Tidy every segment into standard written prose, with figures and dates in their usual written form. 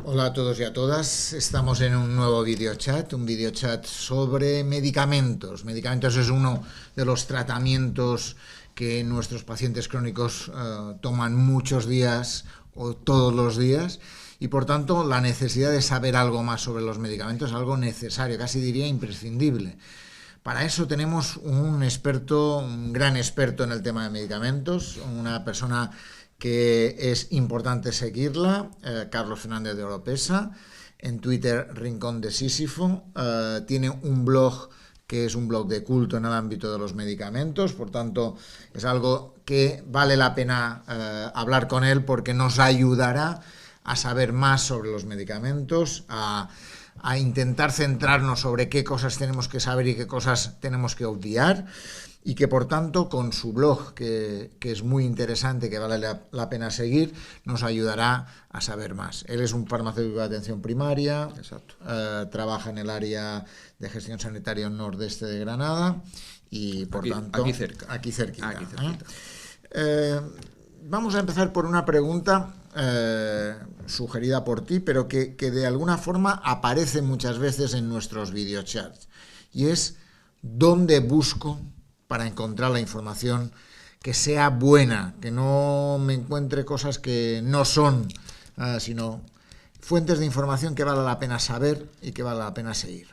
Hola a todos y a todas. Estamos en un nuevo videochat sobre medicamentos. Medicamentos es uno de los tratamientos que nuestros pacientes crónicos toman muchos días o todos los días y por tanto la necesidad de saber algo más sobre los medicamentos es algo necesario, casi diría imprescindible. Para eso tenemos un experto, un gran experto en el tema de medicamentos, una persona que es importante seguirla, Carlos Fernández de Oropesa, en Twitter Rincón de Sísifo, tiene un blog que es un blog de culto en el ámbito de los medicamentos, por tanto es algo que vale la pena hablar con él porque nos ayudará a saber más sobre los medicamentos, a intentar centrarnos sobre qué cosas tenemos que saber y qué cosas tenemos que obviar y que por tanto con su blog, que es muy interesante, que vale la pena seguir, nos ayudará a saber más. Él es un farmacéutico de atención primaria, trabaja en el área de gestión sanitaria nordeste de Granada y por tanto... Aquí cerca. Aquí cerquita. Vamos a empezar por una pregunta sugerida por ti, pero que de alguna forma aparece muchas veces en nuestros videochats. Y es, ¿dónde busco para encontrar la información que sea buena? Que no me encuentre cosas que no son, sino fuentes de información que vale la pena saber y que vale la pena seguir.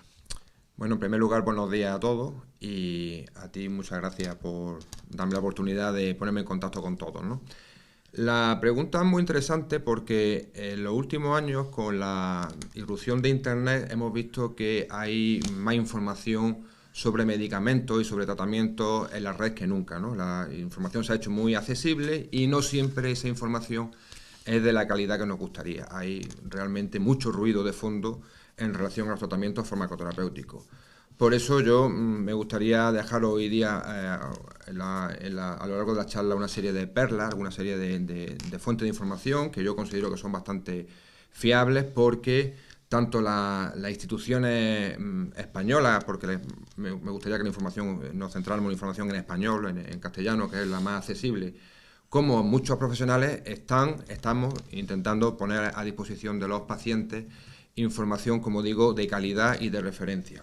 Bueno, en primer lugar, buenos días a todos y a ti muchas gracias por darme la oportunidad de ponerme en contacto con todos, ¿no? La pregunta es muy interesante porque en los últimos años, con la irrupción de Internet, hemos visto que hay más información sobre medicamentos y sobre tratamientos en la red que nunca, ¿no? La información se ha hecho muy accesible y no siempre esa información es de la calidad que nos gustaría. Hay realmente mucho ruido de fondo en relación a los tratamientos farmacoterapéuticos. Por eso yo me gustaría dejar hoy día a lo largo de la charla una serie de perlas, una serie de fuentes de información que yo considero que son bastante fiables porque tanto las instituciones españolas, porque me gustaría que la información, nos centráramos en la información en español, en castellano, que es la más accesible, como muchos profesionales estamos intentando poner a disposición de los pacientes información, como digo, de calidad y de referencia.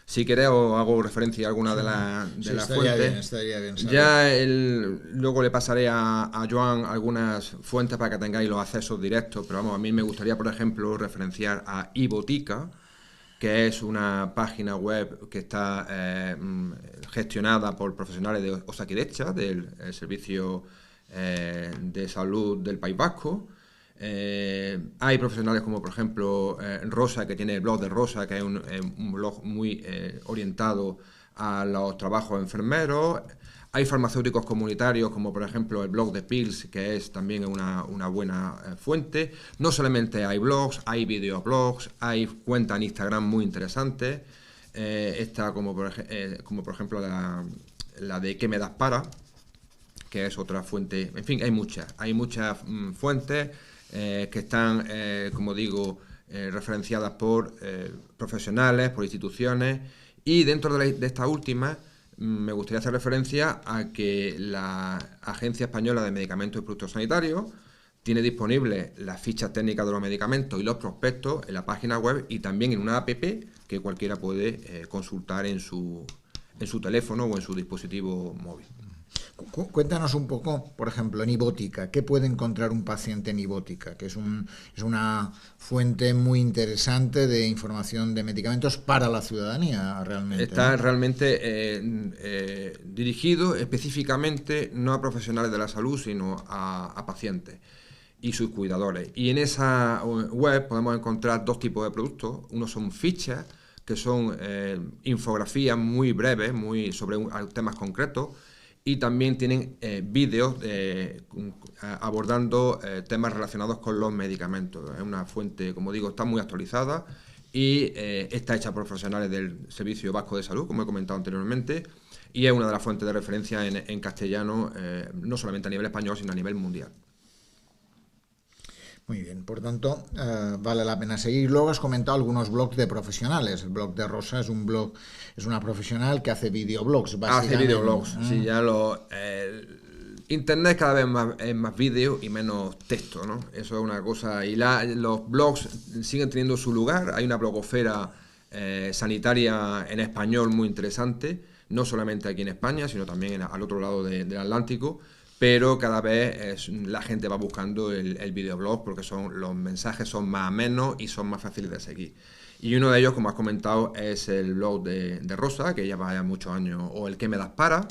Si queréis os hago referencia a alguna de las fuentes. Estaría bien saber. Ya luego le pasaré a Joan algunas fuentes para que tengáis los accesos directos, pero vamos, a mí me gustaría, por ejemplo, referenciar a iBotica, que es una página web que está gestionada por profesionales de Osakidecha, del servicio de salud del País Vasco. Hay profesionales como por ejemplo Rosa, que tiene el blog de Rosa, que es un blog muy orientado a los trabajos enfermeros. Hay farmacéuticos comunitarios como por ejemplo el blog de Pills, que es también una buena fuente. No solamente hay blogs, hay videoblogs, hay cuentas en Instagram muy interesantes. Está como por ejemplo la de ¿Qué me das para?, que es otra fuente. En fin, hay muchas fuentes que están, como digo, referenciadas por profesionales, por instituciones, y dentro de esta última me gustaría hacer referencia a que la Agencia Española de Medicamentos y Productos Sanitarios tiene disponibles las fichas técnicas de los medicamentos y los prospectos en la página web y también en una app que cualquiera puede consultar en su teléfono o en su dispositivo móvil. Cuéntanos un poco, por ejemplo, en iBotica, ¿qué puede encontrar un paciente en iBotica? Que es una fuente muy interesante de información de medicamentos para la ciudadanía, realmente. Está realmente dirigido específicamente no a profesionales de la salud, sino a pacientes y sus cuidadores. Y en esa web podemos encontrar dos tipos de productos. Uno son fichas, que son infografías muy breves, sobre temas concretos, y también tienen vídeos abordando temas relacionados con los medicamentos. Es una fuente, como digo, está muy actualizada y está hecha por profesionales del Servicio Vasco de Salud, como he comentado anteriormente, y es una de las fuentes de referencia en castellano, no solamente a nivel español, sino a nivel mundial. Muy bien, por tanto, vale la pena seguir. Luego has comentado algunos blogs de profesionales. El blog de Rosa es una profesional que hace videoblogs, básicamente. Hace videoblogs, sí, ya Internet cada vez es más vídeo y menos texto, ¿no? Eso es una cosa. Y los blogs siguen teniendo su lugar. Hay una blogosfera sanitaria en español muy interesante, no solamente aquí en España, sino también al otro lado del Atlántico. Pero cada vez la gente va buscando el videoblog porque los mensajes son más amenos y son más fáciles de seguir. Y uno de ellos, como has comentado, es el blog de Rosa, que lleva ya muchos años, o el ¿Qué me das para?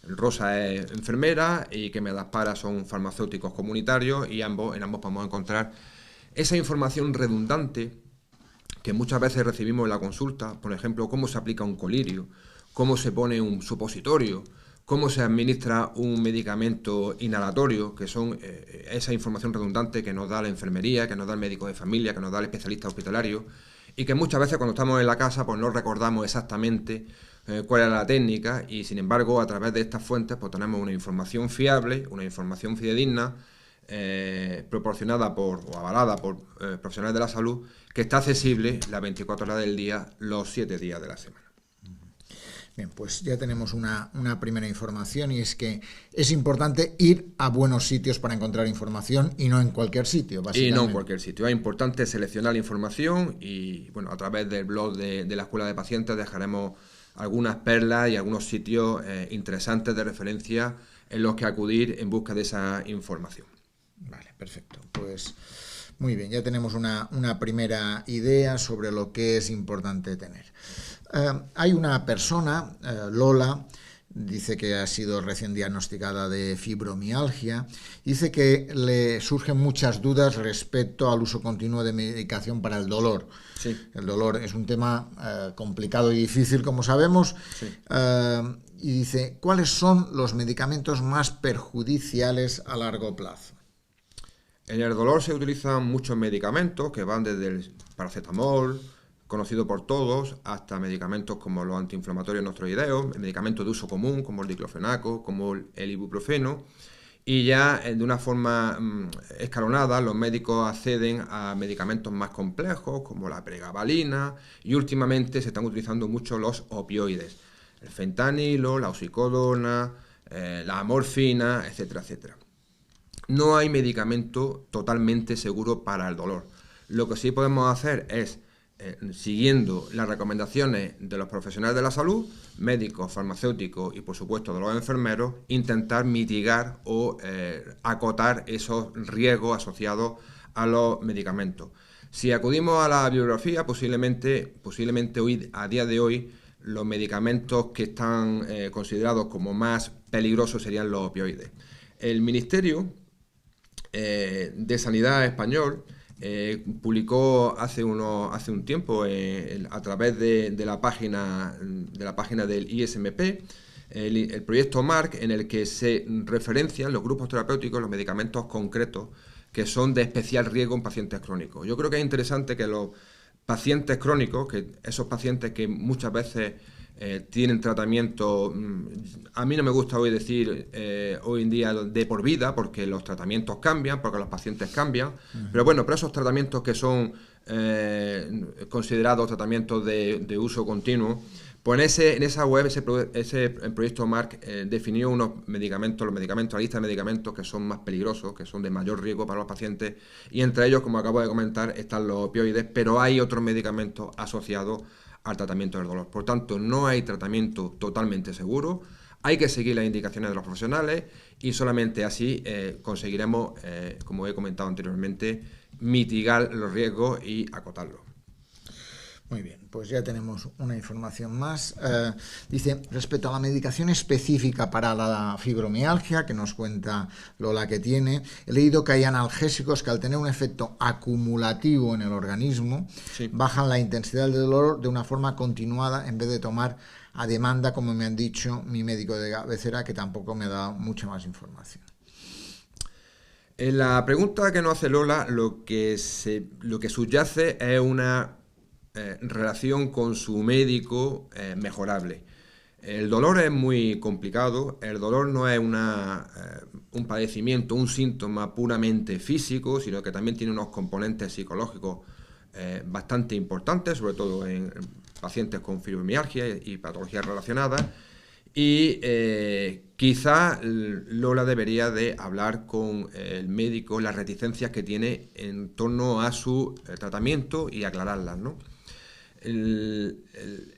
Rosa es enfermera y ¿Qué me das para? Son farmacéuticos comunitarios, y en ambos podemos encontrar esa información redundante que muchas veces recibimos en la consulta. Por ejemplo, cómo se aplica un colirio, cómo se pone un supositorio, cómo se administra un medicamento inhalatorio, que son esa información redundante que nos da la enfermería, que nos da el médico de familia, que nos da el especialista hospitalario, y que muchas veces cuando estamos en la casa pues no recordamos exactamente cuál era la técnica, y sin embargo a través de estas fuentes pues tenemos una información fiable, una información fidedigna, proporcionada o avalada por profesionales de la salud, que está accesible las 24 horas del día, los 7 días de la semana. Bien, pues ya tenemos una primera información, y es que es importante ir a buenos sitios para encontrar información y no en cualquier sitio, básicamente. Y no en cualquier sitio. Es importante seleccionar la información y, bueno, a través del blog de la Escuela de Pacientes dejaremos algunas perlas y algunos sitios interesantes de referencia en los que acudir en busca de esa información. Vale, perfecto. Pues muy bien, ya tenemos una primera idea sobre lo que es importante tener. Hay una persona, Lola, dice que ha sido recién diagnosticada de fibromialgia, dice que le surgen muchas dudas respecto al uso continuo de medicación para el dolor. Sí. El dolor es un tema complicado y difícil, como sabemos. Sí. Y dice, ¿cuáles son los medicamentos más perjudiciales a largo plazo? En el dolor se utilizan muchos medicamentos que van desde el paracetamol, conocido por todos, hasta medicamentos como los antiinflamatorios no esteroideos, medicamentos de uso común como el diclofenaco, como el ibuprofeno, y ya de una forma escalonada los médicos acceden a medicamentos más complejos como la pregabalina, y últimamente se están utilizando mucho los opioides, el fentanilo, la oxicodona, la morfina, etcétera, etcétera. No hay medicamento totalmente seguro para el dolor. Lo que sí podemos hacer es, siguiendo las recomendaciones de los profesionales de la salud, médicos, farmacéuticos y por supuesto de los enfermeros, intentar mitigar o acotar esos riesgos asociados a los medicamentos. Si acudimos a la bibliografía, posiblemente hoy, a día de hoy, los medicamentos que están considerados como más peligrosos serían los opioides. El Ministerio de Sanidad español publicó hace un tiempo a través de la página del ISMP el proyecto MARC, en el que se referencian los grupos terapéuticos, los medicamentos concretos que son de especial riesgo en pacientes crónicos. Yo creo que es interesante que los pacientes crónicos, que esos pacientes que muchas veces tienen tratamiento, a mí no me gusta hoy decir hoy en día de por vida, porque los tratamientos cambian, porque los pacientes cambian, pero bueno, pero esos tratamientos que son considerados tratamientos de uso continuo, pues en esa web, el proyecto MARC definió los medicamentos, la lista de medicamentos que son más peligrosos, que son de mayor riesgo para los pacientes, y entre ellos, como acabo de comentar, están los opioides, pero hay otros medicamentos asociados al tratamiento del dolor. Por tanto, no hay tratamiento totalmente seguro, hay que seguir las indicaciones de los profesionales y solamente así conseguiremos, como he comentado anteriormente, mitigar los riesgos y acotarlos. Muy bien, pues ya tenemos una información más. Dice, respecto a la medicación específica para la fibromialgia, que nos cuenta Lola que tiene, he leído que hay analgésicos que al tener un efecto acumulativo en el organismo, sí, bajan la intensidad del dolor de una forma continuada en vez de tomar a demanda, como me han dicho mi médico de cabecera, que tampoco me ha dado mucha más información. En la pregunta que nos hace Lola, lo que subyace es una relación con su médico mejorable. El dolor es muy complicado, el dolor no es un padecimiento, un síntoma puramente físico, sino que también tiene unos componentes psicológicos bastante importantes, sobre todo en pacientes con fibromialgia y patologías relacionadas. Y quizá Lola debería de hablar con el médico las reticencias que tiene en torno a su tratamiento y aclararlas, ¿no?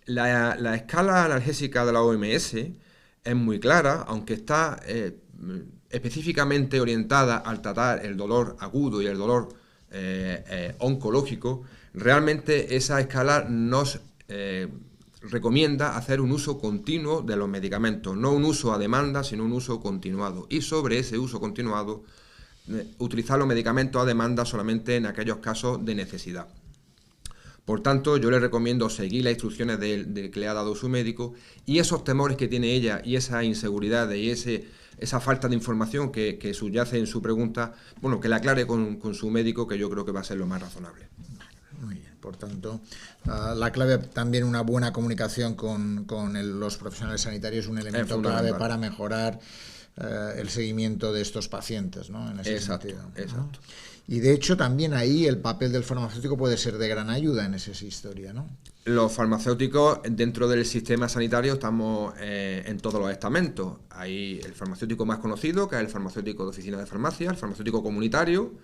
La escala analgésica de la OMS es muy clara, aunque está específicamente orientada al tratar el dolor agudo y el dolor oncológico. Realmente esa escala nos recomienda hacer un uso continuo de los medicamentos, no un uso a demanda, sino un uso continuado. Y sobre ese uso continuado, utilizar los medicamentos a demanda solamente en aquellos casos de necesidad. Por tanto, yo le recomiendo seguir las instrucciones que le ha dado su médico, y esos temores que tiene ella y esa inseguridad y esa falta de información que subyace en su pregunta, bueno, que la aclare con su médico, que yo creo que va a ser lo más razonable. Muy bien. Por tanto, la clave también una buena comunicación con los profesionales sanitarios es un elemento clave para mejorar el seguimiento de estos pacientes, ¿no? En ese sentido, ¿no? Exacto. Y de hecho también ahí el papel del farmacéutico puede ser de gran ayuda en esa historia, ¿no? Los farmacéuticos dentro del sistema sanitario estamos en todos los estamentos. Hay el farmacéutico más conocido, que es el farmacéutico de oficina de farmacia, el farmacéutico comunitario.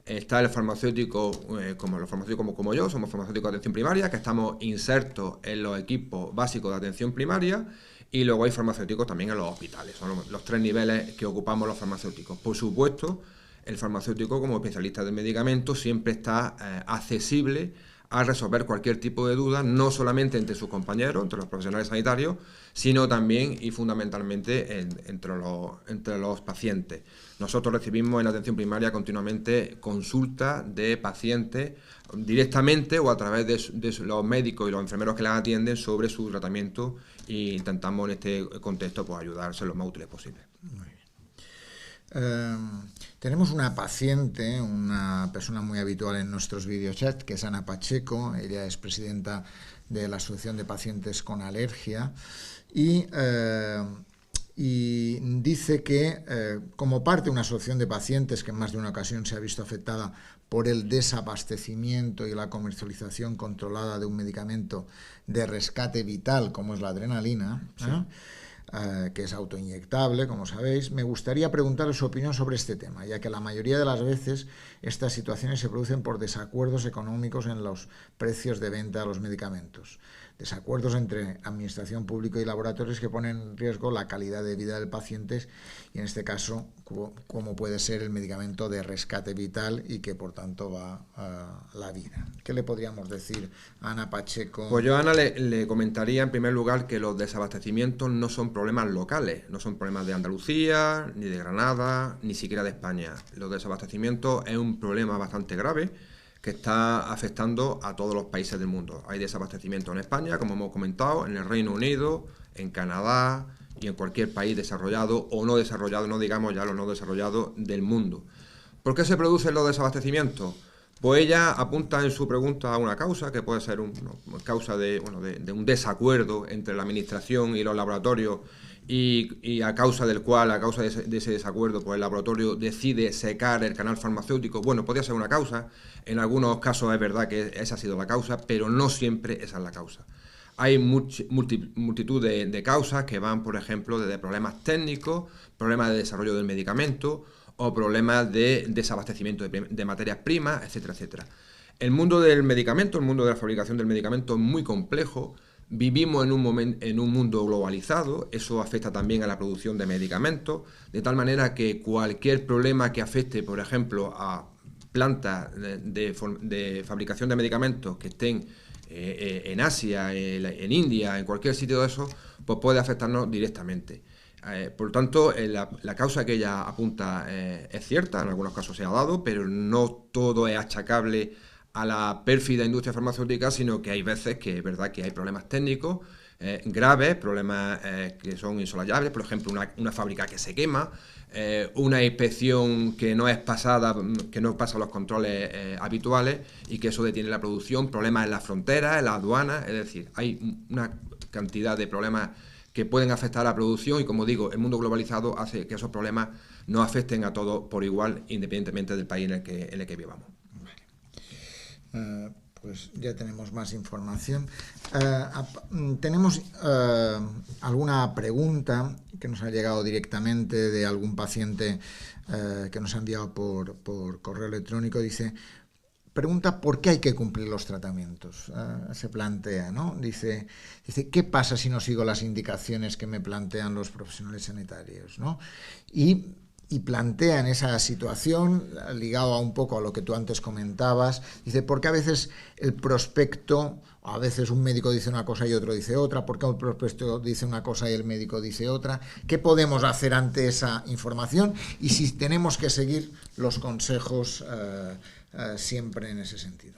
Está el farmacéutico, como los farmacéuticos como yo, somos farmacéuticos de atención primaria, que estamos insertos en los equipos básicos de atención primaria, y luego hay farmacéuticos también en los hospitales. Son los tres niveles que ocupamos los farmacéuticos. Por supuesto, el farmacéutico como especialista del medicamento siempre está accesible a resolver cualquier tipo de duda, no solamente entre sus compañeros, entre los profesionales sanitarios, sino también y fundamentalmente entre los pacientes. Nosotros recibimos en la atención primaria continuamente consultas de pacientes directamente o a través de los médicos y los enfermeros que las atienden sobre su tratamiento, e intentamos en este contexto pues ayudarse lo más útiles posible. Muy bien. Tenemos una paciente, una persona muy habitual en nuestros videochats, que es Ana Pacheco. Ella es presidenta de la Asociación de Pacientes con Alergia y dice que como parte de una asociación de pacientes que en más de una ocasión se ha visto afectada por el desabastecimiento y la comercialización controlada de un medicamento de rescate vital como es la adrenalina, sí, que es autoinyectable, como sabéis, me gustaría preguntarle su opinión sobre este tema, ya que la mayoría de las veces estas situaciones se producen por desacuerdos económicos en los precios de venta de los medicamentos. Desacuerdos entre administración pública y laboratorios que ponen en riesgo la calidad de vida del paciente y en este caso como puede ser el medicamento de rescate vital y que por tanto va a la vida. ¿Qué le podríamos decir a Ana Pacheco? Pues yo a Ana le comentaría en primer lugar que los desabastecimientos no son problemas locales, no son problemas de Andalucía, ni de Granada, ni siquiera de España. Los desabastecimientos es un problema bastante grave que está afectando a todos los países del mundo. Hay desabastecimiento en España, como hemos comentado, en el Reino Unido, en Canadá y en cualquier país desarrollado o no desarrollado, no digamos ya los no desarrollados del mundo. ¿Por qué se producen los desabastecimientos? Pues ella apunta en su pregunta a una causa, que puede ser una causa de un desacuerdo entre la administración y los laboratorios, y a causa del cual, a causa de ese desacuerdo, pues el laboratorio decide secar el canal farmacéutico. Bueno, podría ser una causa, en algunos casos es verdad que esa ha sido la causa, pero no siempre esa es la causa. Hay multitud de causas que van, por ejemplo, desde problemas técnicos, problemas de desarrollo del medicamento o problemas de desabastecimiento de materias primas, etcétera, etcétera. El mundo del medicamento, el mundo de la fabricación del medicamento es muy complejo. Vivimos en un mundo globalizado, eso afecta también a la producción de medicamentos, de tal manera que cualquier problema que afecte, por ejemplo, a plantas de fabricación de medicamentos que estén en Asia, en India, en cualquier sitio de eso, pues puede afectarnos directamente. Por tanto, la causa que ella apunta es cierta, en algunos casos se ha dado, pero no todo es achacable a la pérfida industria farmacéutica, sino que hay veces que es verdad que hay problemas técnicos graves, problemas que son insosulayables, por ejemplo, una fábrica que se quema, una inspección que no es pasada, que no pasa los controles habituales y que eso detiene la producción, problemas en las fronteras, en las aduanas, es decir, hay una cantidad de problemas que pueden afectar a la producción y, como digo, el mundo globalizado hace que esos problemas no afecten a todos por igual, independientemente del país en el que vivamos. Pues ya tenemos más información. Tenemos alguna pregunta que nos ha llegado directamente de algún paciente que nos ha enviado por correo electrónico. Pregunta por qué hay que cumplir los tratamientos. Se plantea, ¿no? Dice, ¿qué pasa si no sigo las indicaciones que me plantean los profesionales sanitarios, ¿no? Y plantean esa situación, ligado a un poco a lo que tú antes comentabas, dice, porque a veces el prospecto, a veces un médico dice una cosa y otro dice otra, porque el prospecto dice una cosa y el médico dice otra, ¿qué podemos hacer ante esa información? Y si tenemos que seguir los consejos siempre en ese sentido.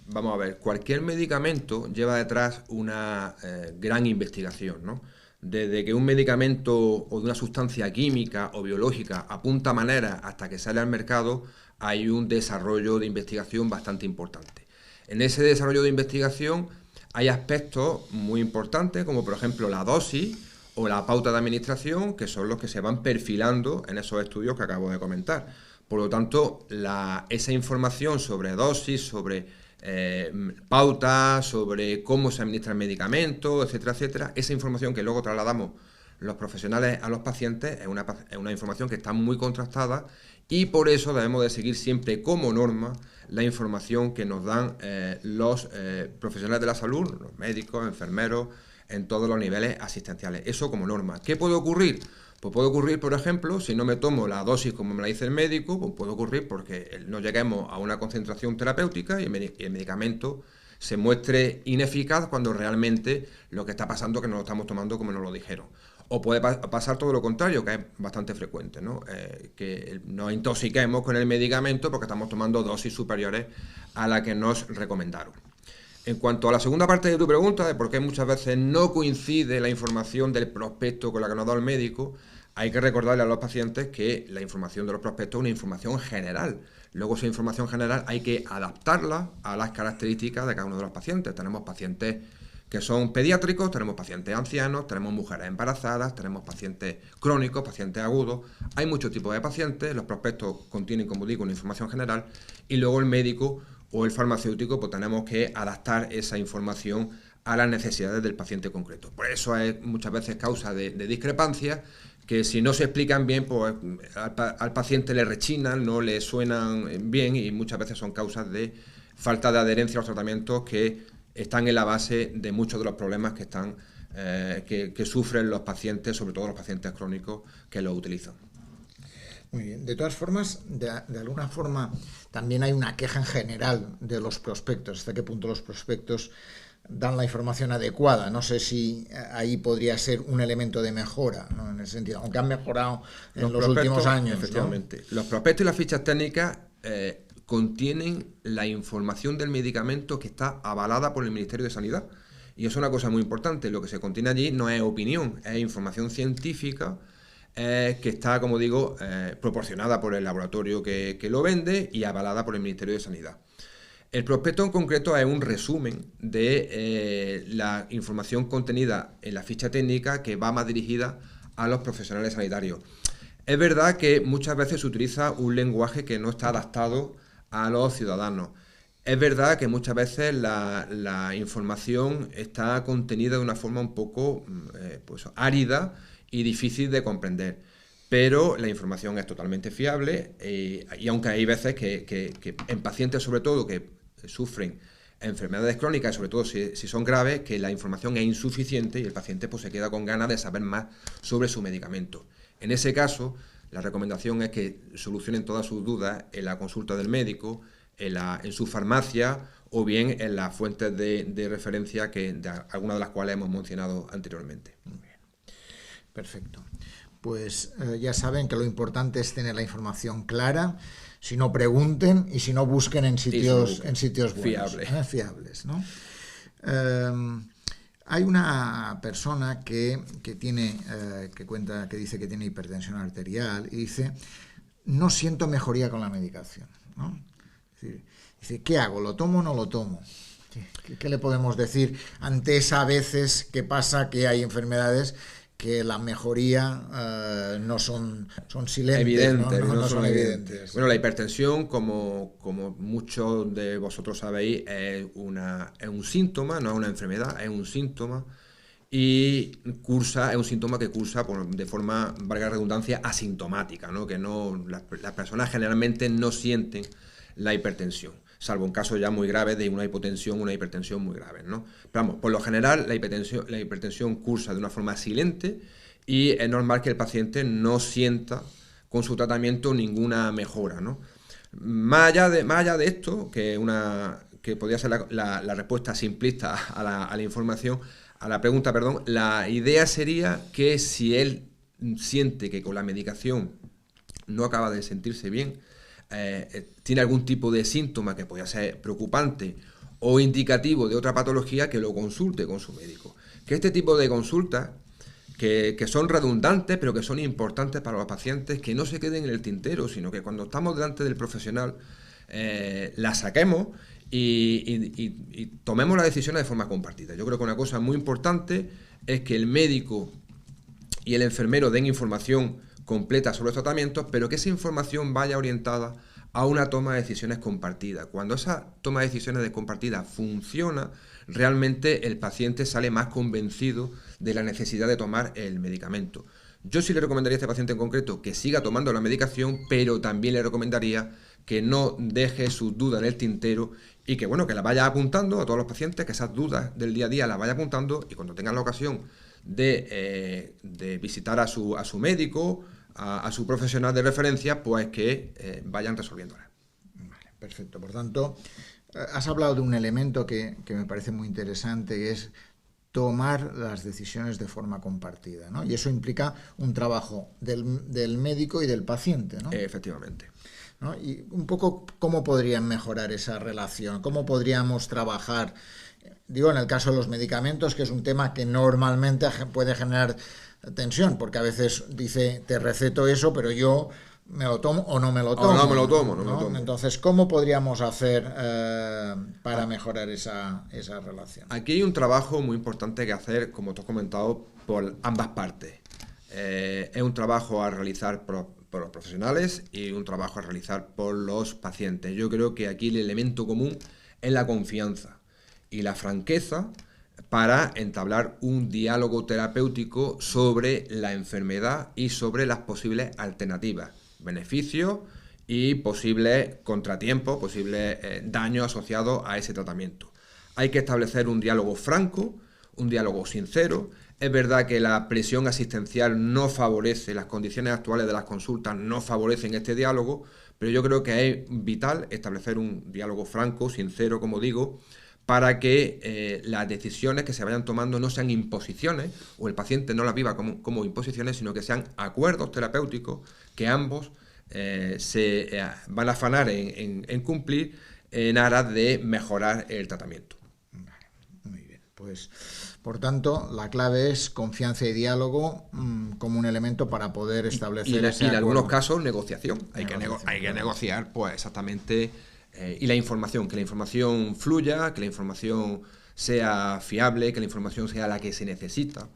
Vamos a ver, cualquier medicamento lleva detrás una gran investigación, ¿no? Desde que un medicamento o de una sustancia química o biológica apunta manera hasta que sale al mercado, hay un desarrollo de investigación bastante importante. En ese desarrollo de investigación hay aspectos muy importantes, como por ejemplo la dosis o la pauta de administración, que son los que se van perfilando en esos estudios que acabo de comentar. Por lo tanto, esa información sobre dosis, sobre pautas, sobre cómo se administra el medicamento, etcétera, etcétera, esa información que luego trasladamos los profesionales a los pacientes es una información que está muy contrastada y por eso debemos de seguir siempre como norma la información que nos dan los profesionales de la salud, los médicos, enfermeros, en todos los niveles asistenciales. Eso como norma. ¿Qué puede ocurrir? Pues puede ocurrir, por ejemplo, si no me tomo la dosis como me la dice el médico, pues puede ocurrir porque no lleguemos a una concentración terapéutica y el medicamento se muestre ineficaz cuando realmente lo que está pasando es que no lo estamos tomando como nos lo dijeron. O puede pasar todo lo contrario, que es bastante frecuente, ¿no? Que nos intoxiquemos con el medicamento porque estamos tomando dosis superiores a la que nos recomendaron. En cuanto a la segunda parte de tu pregunta, de por qué muchas veces no coincide la información del prospecto con la que nos da el médico, hay que recordarle a los pacientes que la información de los prospectos es una información general. Luego esa información general hay que adaptarla a las características de cada uno de los pacientes. Tenemos pacientes que son pediátricos, tenemos pacientes ancianos, tenemos mujeres embarazadas, tenemos pacientes crónicos, pacientes agudos. Hay muchos tipos de pacientes, los prospectos contienen, como digo, una información general y luego el médico o el farmacéutico, pues tenemos que adaptar esa información a las necesidades del paciente concreto. Por eso es muchas veces causa de discrepancia, que si no se explican bien, pues al paciente le rechinan, no le suenan bien y muchas veces son causas de falta de adherencia a los tratamientos que están en la base de muchos de los problemas que están que sufren los pacientes, sobre todo los pacientes crónicos que lo utilizan. Muy bien. De todas formas, de alguna forma, también hay una queja en general de los prospectos. ¿Hasta qué punto los prospectos dan la información adecuada? No sé si ahí podría ser un elemento de mejora, ¿no? En ese sentido, aunque han mejorado en los últimos años. Efectivamente. ¿No? Los prospectos y las fichas técnicas contienen la información del medicamento que está avalada por el Ministerio de Sanidad. Y eso es una cosa muy importante. Lo que se contiene allí no es opinión, es información científica que está, como digo, proporcionada por el laboratorio que lo vende y avalada por el Ministerio de Sanidad. El prospecto en concreto es un resumen de la información contenida en la ficha técnica que va más dirigida a los profesionales sanitarios. Es verdad que muchas veces se utiliza un lenguaje que no está adaptado a los ciudadanos. Es verdad que muchas veces la información está contenida de una forma un poco pues árida y difícil de comprender, pero la información es totalmente fiable y aunque hay veces que en pacientes sobre todo que sufren enfermedades crónicas, sobre todo si son graves, que la información es insuficiente y el paciente pues se queda con ganas de saber más sobre su medicamento. En ese caso, la recomendación es que solucionen todas sus dudas en la consulta del médico, en su farmacia o bien en las fuentes de referencia algunas de las cuales hemos mencionado anteriormente. Muy bien. Perfecto. Pues ya saben que lo importante es tener la información clara. Si no, pregunten y si no, busquen en sitios buenos, fiables, ¿no? Hay una persona que dice que tiene hipertensión arterial y dice, no siento mejoría con la medicación, ¿no? Dice, ¿qué hago? ¿Lo tomo o no lo tomo? ¿Qué le podemos decir ante esa veces que pasa que hay enfermedades que la mejoría no son silentes, evidentes, no no son son evidentes. Bueno, la hipertensión, como muchos de vosotros sabéis, es un síntoma, no es una enfermedad, es un síntoma. Y es un síntoma que cursa de forma, valga la redundancia, asintomática, ¿no? Que las personas generalmente no sienten la hipertensión, salvo en casos ya muy graves de una hipertensión muy grave, ¿no? Pero vamos, por lo general la hipertensión cursa de una forma silente y es normal que el paciente no sienta con su tratamiento ninguna mejora, ¿no? Más allá de esto, que podría ser la respuesta simplista a la información, a la pregunta, perdón, la idea sería que si él siente que con la medicación no acaba de sentirse bien, tiene algún tipo de síntoma que podría ser preocupante o indicativo de otra patología, que lo consulte con su médico. Que este tipo de consultas, que son redundantes, pero que son importantes para los pacientes, que no se queden en el tintero, sino que cuando estamos delante del profesional, las saquemos y tomemos las decisiones de forma compartida. Yo creo que una cosa muy importante es que el médico y el enfermero den información completa sobre los tratamientos, pero que esa información vaya orientada a una toma de decisiones compartida. Cuando esa toma de decisiones compartida funciona, realmente el paciente sale más convencido de la necesidad de tomar el medicamento. Yo sí le recomendaría a este paciente en concreto que siga tomando la medicación, pero también le recomendaría que no deje sus dudas en el tintero y que, bueno, que las vaya apuntando a todos los pacientes, que esas dudas del día a día las vaya apuntando, y cuando tengan la ocasión de visitar a su médico, a su profesional de referencia, pues que vayan resolviéndolas. Vale, perfecto. Por tanto, has hablado de un elemento que me parece muy interesante, que es tomar las decisiones de forma compartida, ¿no? Y eso implica un trabajo del médico y del paciente, ¿no? Efectivamente. ¿No? Y un poco cómo podrían mejorar esa relación, cómo podríamos trabajar, digo, en el caso de los medicamentos, que es un tema que normalmente puede generar tensión, porque a veces dice, te receto eso, pero yo me lo tomo o no me lo tomo. O no me lo tomo, no me lo tomo. Entonces, ¿cómo podríamos hacer para mejorar esa relación? Aquí hay un trabajo muy importante que hacer, como tú has comentado, por ambas partes. Es un trabajo a realizar por los profesionales y un trabajo a realizar por los pacientes. Yo creo que aquí el elemento común es la confianza y la franqueza para entablar un diálogo terapéutico sobre la enfermedad y sobre las posibles alternativas, beneficios y posibles contratiempos, posibles daños asociados a ese tratamiento. Hay que establecer un diálogo franco, un diálogo sincero. Es verdad que la presión asistencial no favorece, las condiciones actuales de las consultas no favorecen este diálogo, pero yo creo que es vital establecer un diálogo franco, sincero, como digo, para que las decisiones que se vayan tomando no sean imposiciones, o el paciente no las viva como imposiciones, sino que sean acuerdos terapéuticos que ambos se van a afanar en cumplir en aras de mejorar el tratamiento. Muy bien, pues por tanto la clave es confianza y diálogo como un elemento para poder establecer ese y en acuerdo. algunos casos negociación. Hay que negociar pues exactamente, y la información, que la información fluya, que la información sea fiable, que la información sea la que se necesita.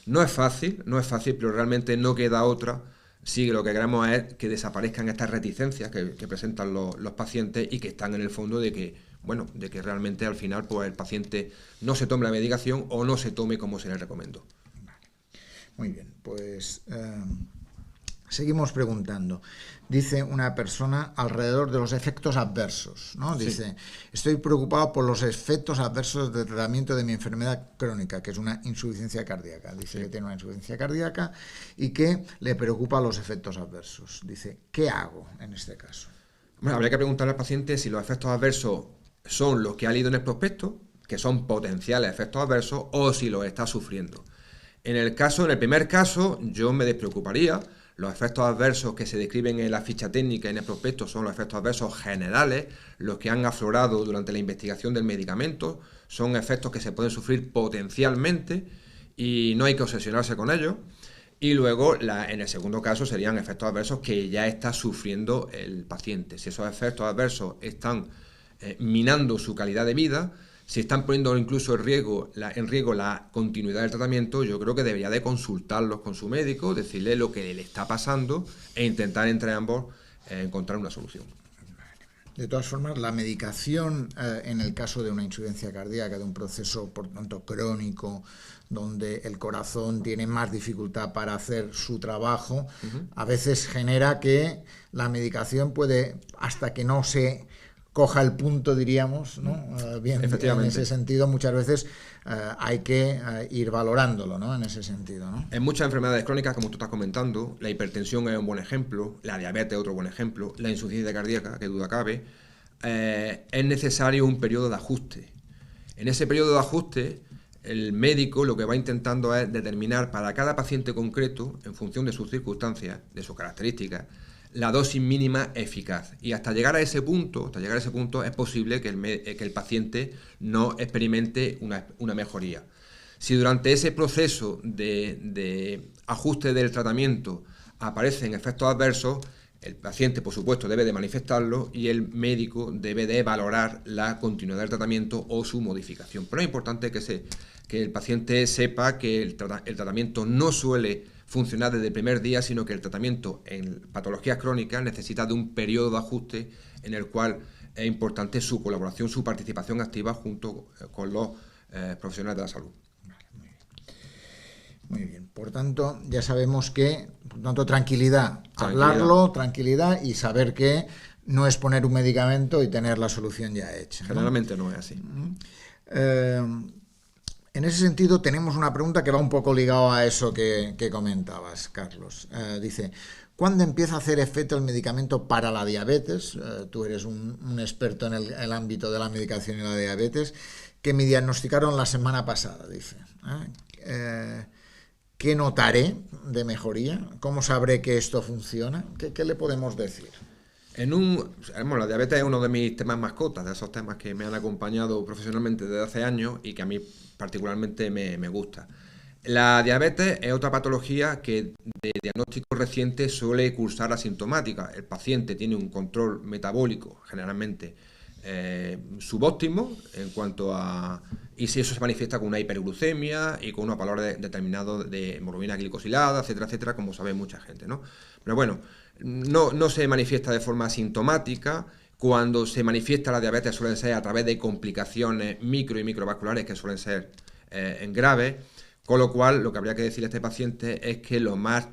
No es fácil, pero realmente no queda otra si lo que queremos es que desaparezcan estas reticencias que presentan los pacientes y que están en el fondo de que realmente al final pues el paciente no se tome la medicación o no se tome como se le recomendó. Muy bien, pues seguimos preguntando. Dice una persona alrededor de los efectos adversos, ¿no? Dice, estoy preocupado por los efectos adversos del tratamiento de mi enfermedad crónica, que es una insuficiencia cardíaca. Dice que tiene una insuficiencia cardíaca y que le preocupan los efectos adversos. Dice, ¿qué hago en este caso? Bueno, habría que preguntarle al paciente si los efectos adversos son los que ha leído en el prospecto, que son potenciales efectos adversos, o si los está sufriendo. En el primer caso, yo me despreocuparía. Los efectos adversos que se describen en la ficha técnica y en el prospecto son los efectos adversos generales, los que han aflorado durante la investigación del medicamento, son efectos que se pueden sufrir potencialmente y no hay que obsesionarse con ellos. Y luego, en el segundo caso, serían efectos adversos que ya está sufriendo el paciente. Si esos efectos adversos están minando su calidad de vida, si están poniendo incluso en riesgo la continuidad del tratamiento, yo creo que debería de consultarlos con su médico, decirle lo que le está pasando e intentar entre ambos encontrar una solución. De todas formas, la medicación en el caso de una insuficiencia cardíaca, de un proceso por tanto crónico, donde el corazón tiene más dificultad para hacer su trabajo, a veces genera que la medicación puede, hasta que no se coja el punto, diríamos, ¿no? Bien, en ese sentido, muchas veces hay que ir valorándolo, ¿no? En ese sentido, ¿no? En muchas enfermedades crónicas, como tú estás comentando, la hipertensión es un buen ejemplo, la diabetes es otro buen ejemplo, la insuficiencia cardíaca, que duda cabe, es necesario un periodo de ajuste. En ese periodo de ajuste, el médico lo que va intentando es determinar para cada paciente concreto, en función de sus circunstancias, de sus características, la dosis mínima eficaz. Y hasta llegar a ese punto es posible que el paciente no experimente una mejoría. Si durante ese proceso de ajuste del tratamiento aparecen efectos adversos, el paciente, por supuesto, debe de manifestarlo y el médico debe de valorar la continuidad del tratamiento o su modificación. Pero es importante que el paciente sepa que el tratamiento no suele funcionar desde el primer día, sino que el tratamiento en patologías crónicas necesita de un periodo de ajuste en el cual es importante su colaboración, su participación activa junto con los profesionales de la salud. Muy bien. Por tanto, ya sabemos que, por tanto, tranquilidad, hablarlo, tranquilidad y saber que no es poner un medicamento y tener la solución ya hecha, ¿no? Generalmente no es así. En ese sentido, tenemos una pregunta que va un poco ligado a eso que comentabas, Carlos. Dice, ¿cuándo empieza a hacer efecto el medicamento para la diabetes? Tú eres un experto en el ámbito de la medicación y la diabetes, que me diagnosticaron la semana pasada, dice. ¿Qué notaré de mejoría? ¿Cómo sabré que esto funciona? ¿Qué le podemos decir? La diabetes es uno de mis temas mascotas, de esos temas que me han acompañado profesionalmente desde hace años y que a mí particularmente me gusta. La diabetes es otra patología que de diagnóstico reciente suele cursar asintomática. El paciente tiene un control metabólico generalmente subóptimo en cuanto a... Y si eso se manifiesta con una hiperglucemia y con unos valores determinados de hemoglobina glicosilada, etcétera, etcétera, como sabe mucha gente, ¿no? Pero bueno, no se manifiesta de forma asintomática. Cuando se manifiesta la diabetes suelen ser a través de complicaciones micro y microvasculares que suelen ser graves, con lo cual lo que habría que decirle a este paciente es que lo más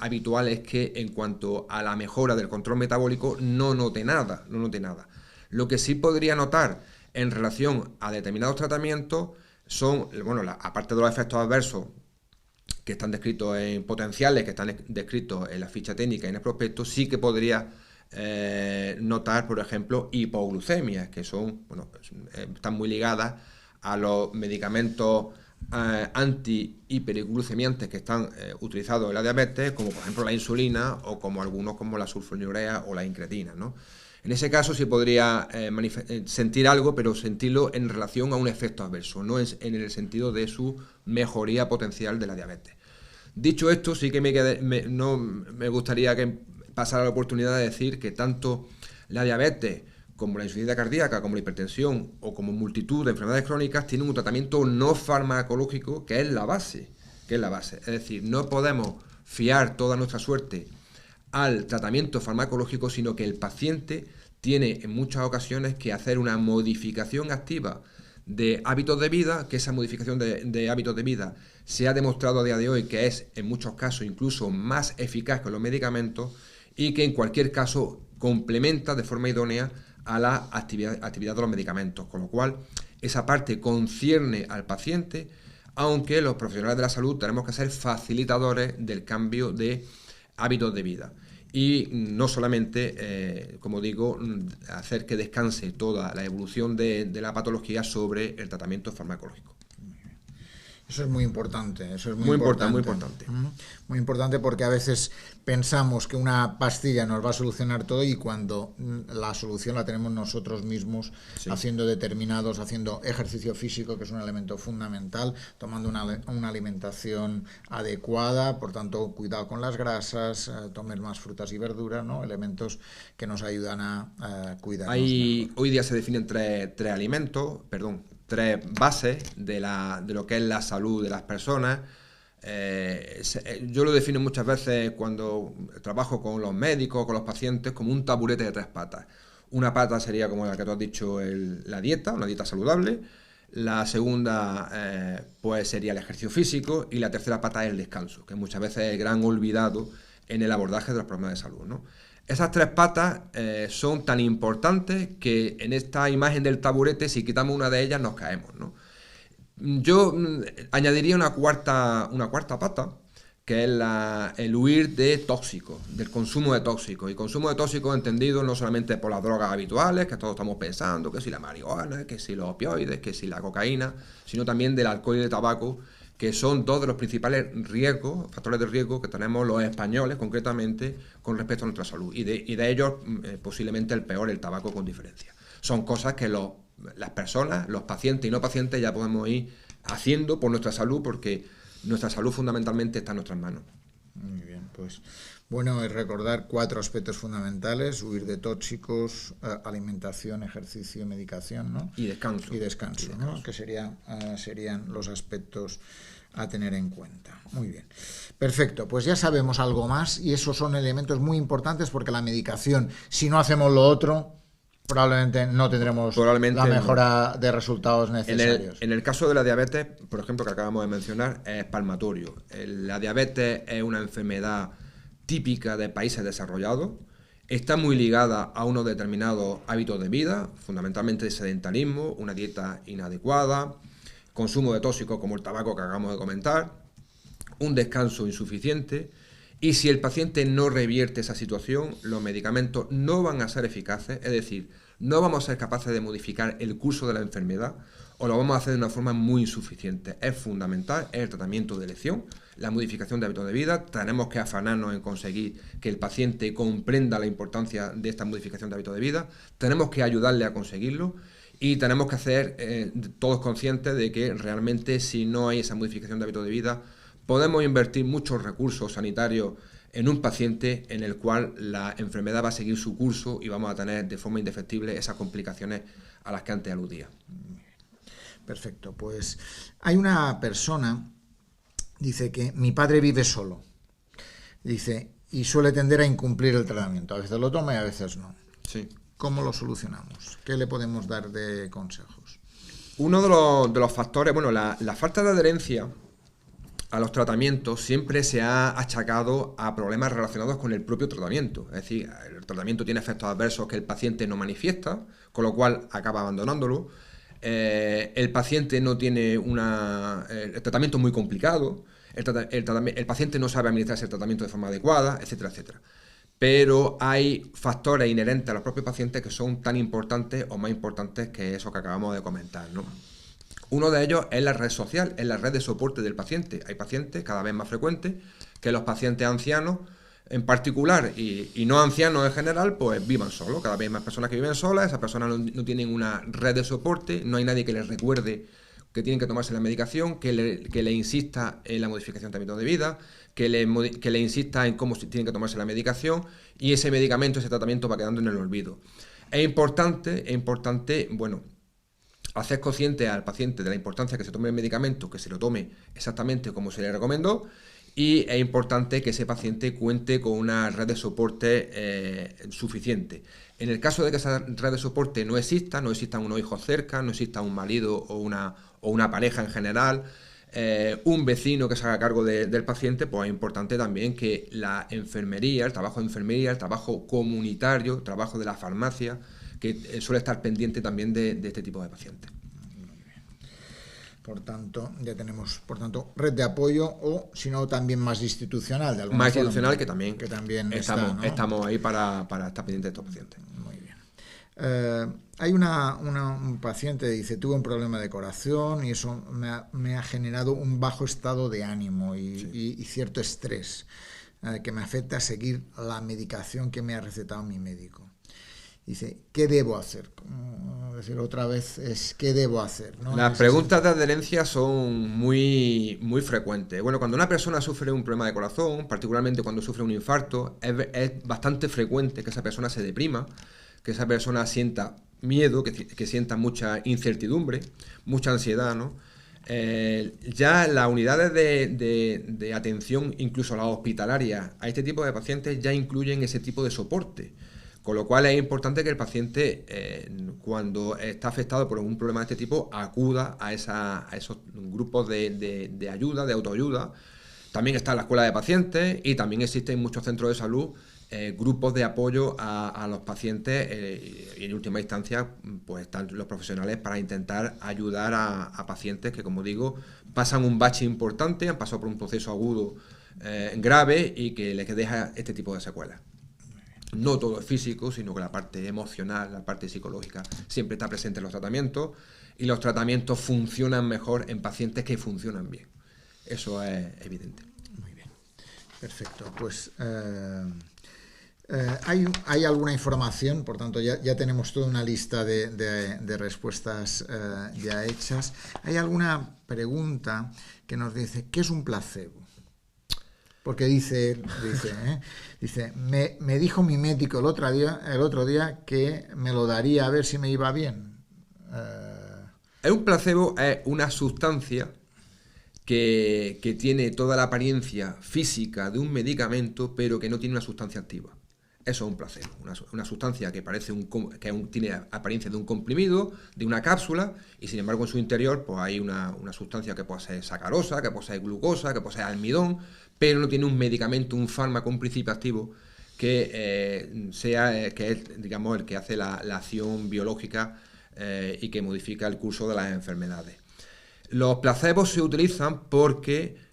habitual es que en cuanto a la mejora del control metabólico no note nada. Lo que sí podría notar en relación a determinados tratamientos son, aparte de los efectos adversos que están descritos en potenciales, que están descritos en la ficha técnica y en el prospecto, sí que podría notar, por ejemplo, hipoglucemias, que son, están muy ligadas a los medicamentos anti-hiperglucemiantes que están utilizados en la diabetes, como por ejemplo la insulina o como algunos como la sulfonilurea o la incretina, ¿no? En ese caso sí podría sentir algo, pero sentirlo en relación a un efecto adverso, no en el sentido de su mejoría potencial de la diabetes. Dicho esto, sí que me gustaría que pasara la oportunidad de decir que tanto la diabetes como la insuficiencia cardíaca, como la hipertensión o como multitud de enfermedades crónicas tienen un tratamiento no farmacológico que es la base. Es decir, no podemos fiar toda nuestra suerte al tratamiento farmacológico, sino que el paciente tiene en muchas ocasiones que hacer una modificación activa de hábitos de vida, que esa modificación de hábitos de vida se ha demostrado a día de hoy que es en muchos casos incluso más eficaz que los medicamentos y que en cualquier caso complementa de forma idónea a la actividad de los medicamentos, con lo cual esa parte concierne al paciente, aunque los profesionales de la salud tenemos que ser facilitadores del cambio de hábitos de vida y no solamente, como digo, hacer que descanse toda la evolución de la patología sobre el tratamiento farmacológico. Eso es muy importante, eso es muy importante. Muy importante porque a veces pensamos que una pastilla nos va a solucionar todo y cuando la solución la tenemos nosotros mismos, sí, haciendo ejercicio físico, que es un elemento fundamental, tomando una alimentación adecuada, por tanto, cuidado con las grasas, tomer más frutas y verduras, ¿no? Elementos que nos ayudan a cuidarnos. Hoy día se definen tres bases de lo que es la salud de las personas. Yo lo defino muchas veces cuando trabajo con los médicos, con los pacientes, como un taburete de 3 patas. Una pata sería como la que tú has dicho, la dieta, una dieta saludable. La segunda pues sería el ejercicio físico, y la tercera pata es el descanso, que muchas veces es el gran olvidado en el abordaje de los problemas de salud, ¿no? Esas 3 patas son tan importantes que en esta imagen del taburete, si quitamos una de ellas, nos caemos, ¿no? Yo añadiría una cuarta pata, que es el huir de tóxicos, del consumo de tóxicos. Y consumo de tóxicos entendido no solamente por las drogas habituales, que todos estamos pensando, que si la marihuana, que si los opioides, que si la cocaína, sino también del alcohol y del tabaco, que son 2 de los principales factores de riesgo que tenemos los españoles, concretamente, con respecto a nuestra salud. Y de ellos, posiblemente el peor, el tabaco, con diferencia. Son cosas que las personas, los pacientes y no pacientes, ya podemos ir haciendo por nuestra salud, porque nuestra salud fundamentalmente está en nuestras manos. Muy bien, pues bueno, es recordar 4 aspectos fundamentales: huir de tóxicos, alimentación, ejercicio, medicación, ¿no? Y descanso. ¿no? Que serían los aspectos a tener en cuenta. Muy bien. Perfecto, pues ya sabemos algo más, y esos son elementos muy importantes, porque la medicación, si no hacemos lo otro, probablemente no tendremos la mejora de resultados necesarios. En el caso de la diabetes, por ejemplo, que acabamos de mencionar, es palmatorio. La diabetes es una enfermedad típica de países desarrollados. Está muy ligada a unos determinados hábitos de vida, fundamentalmente el sedentarismo, una dieta inadecuada, consumo de tóxicos como el tabaco que acabamos de comentar, un descanso insuficiente. Y si el paciente no revierte esa situación, los medicamentos no van a ser eficaces, es decir, no vamos a ser capaces de modificar el curso de la enfermedad, o lo vamos a hacer de una forma muy insuficiente. Es fundamental el tratamiento de elección, la modificación de hábitos de vida. Tenemos que afanarnos en conseguir que el paciente comprenda la importancia de esta modificación de hábitos de vida. Tenemos que ayudarle a conseguirlo, y tenemos que hacer todos conscientes de que realmente, si no hay esa modificación de hábitos de vida, podemos invertir muchos recursos sanitarios en un paciente en el cual la enfermedad va a seguir su curso y vamos a tener de forma indefectible esas complicaciones a las que antes aludía. Perfecto, pues hay una persona, dice que mi padre vive solo, dice, y suele tender a incumplir el tratamiento. A veces lo toma y a veces no. Sí. ¿Cómo lo solucionamos? ¿Qué le podemos dar de consejos? Uno de los factores, bueno, la falta de adherencia a los tratamientos siempre se ha achacado a problemas relacionados con el propio tratamiento. Es decir, el tratamiento tiene efectos adversos que el paciente no manifiesta, con lo cual acaba abandonándolo. El paciente no tiene el tratamiento es muy complicado, el paciente no sabe administrarse el tratamiento de forma adecuada, etcétera, etcétera. Pero hay factores inherentes a los propios pacientes que son tan importantes o más importantes que eso que acabamos de comentar, ¿no? Uno de ellos es la red social, es la red de soporte del paciente. Hay pacientes cada vez más frecuentes que los pacientes ancianos en particular y no ancianos en general, pues vivan solos. Cada vez hay más personas que viven solas, esas personas no tienen una red de soporte, no hay nadie que les recuerde que tienen que tomarse la medicación, que le insista en la modificación de hábitos de vida, que le insista en cómo tienen que tomarse la medicación, y ese medicamento, ese tratamiento va quedando en el olvido. Es importante, bueno, hacer consciente al paciente de la importancia que se tome el medicamento, que se lo tome exactamente como se le recomendó, y es importante que ese paciente cuente con una red de soporte suficiente. En el caso de que esa red de soporte no existan unos hijos cerca, no exista un marido o una pareja en general, un vecino que se haga cargo del paciente, pues es importante también que la enfermería, el trabajo de enfermería, el trabajo comunitario, el trabajo de la farmacia, que suele estar pendiente también de este tipo de pacientes. Por tanto, ya tenemos, red de apoyo, o si no, también más institucional. De más institucional, que también estamos ahí para estar pendientes de estos pacientes. Muy bien. Hay un paciente que dice, tuve un problema de corazón y eso me ha generado un bajo estado de ánimo y cierto estrés que me afecta a seguir la medicación que me ha recetado mi médico. Dice, ¿qué debo hacer? Otra vez ¿qué debo hacer? ¿No? Las preguntas de adherencia son muy, muy frecuentes. Bueno, cuando una persona sufre un problema de corazón, particularmente cuando sufre un infarto, es bastante frecuente que esa persona se deprima, que esa persona sienta miedo, que sientan mucha incertidumbre, mucha ansiedad, ¿no? Ya las unidades de atención, incluso las hospitalarias, a este tipo de pacientes ya incluyen ese tipo de soporte. Con lo cual es importante que el paciente, cuando está afectado por un problema de este tipo, acuda a esos grupos de ayuda, de autoayuda. También está la escuela de pacientes y también existen en muchos centros de salud grupos de apoyo a los pacientes y en última instancia pues están los profesionales para intentar ayudar a pacientes que, como digo, pasan un bache importante, han pasado por un proceso agudo grave y que les deja este tipo de secuelas. No todo es físico, sino que la parte emocional, la parte psicológica siempre está presente en los tratamientos y los tratamientos funcionan mejor en pacientes que funcionan bien. Eso es evidente. Muy bien, perfecto. Pues hay alguna información, por tanto ya tenemos toda una lista de respuestas ya hechas. ¿Hay alguna pregunta que nos dice qué es un placebo? Porque dice me dijo mi médico el otro día que me lo daría a ver si me iba bien. Un placebo es una sustancia que tiene toda la apariencia física de un medicamento, pero que no tiene una sustancia activa. Eso es un placebo, una sustancia que tiene apariencia de un comprimido, de una cápsula, y sin embargo en su interior pues hay una sustancia que puede ser sacarosa, que puede ser glucosa, que puede ser almidón, pero no tiene un medicamento, un fármaco, un principio activo que es, digamos, el que hace la acción biológica y que modifica el curso de las enfermedades. Los placebos se utilizan porque